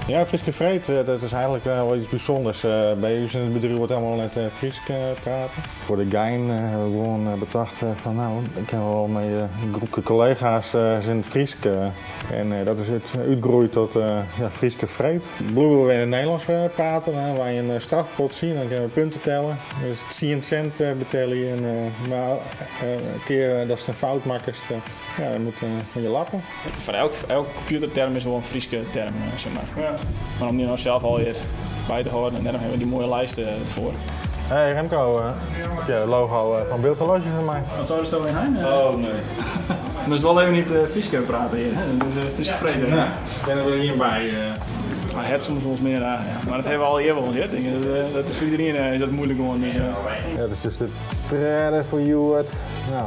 Ja, Frieske Vreed, dat is eigenlijk wel iets bijzonders. Bij ons in het bedrijf wordt helemaal net Fries praten. Voor de Gein hebben we gewoon bedacht van nou, ik heb wel met een groepje collega's in het Fries. En dat is het uitgegroeid tot Frieske Vreed. Bloemen we in het Nederlands praten, waar je een strafpot ziet, dan kunnen we punten tellen. Dus 10 cent betalen je. Maar een keer dat ze een fout maken, dan moet je lappen. Voor elk computerterm is wel een Frieske term, zeg maar. Ja. Maar om die nou zelf alweer bij te houden, en daarom hebben we die mooie lijsten ervoor. Hey Remco, heb je het logo van Beeldhorloge van mij? Wat zou er zo in heen? Oh nee. Dat is wel even niet Frieske praten hier, hè? Dat is Frieske Vrede. Nee, kennen we hierbij. Maar het soms wel eens meer, ja. Maar dat hebben we al eerder wel gehad. Dat is voor iedereen is dat moeilijk gewoon. Dus, Ja, dat is dus de trailer voor you. Nou.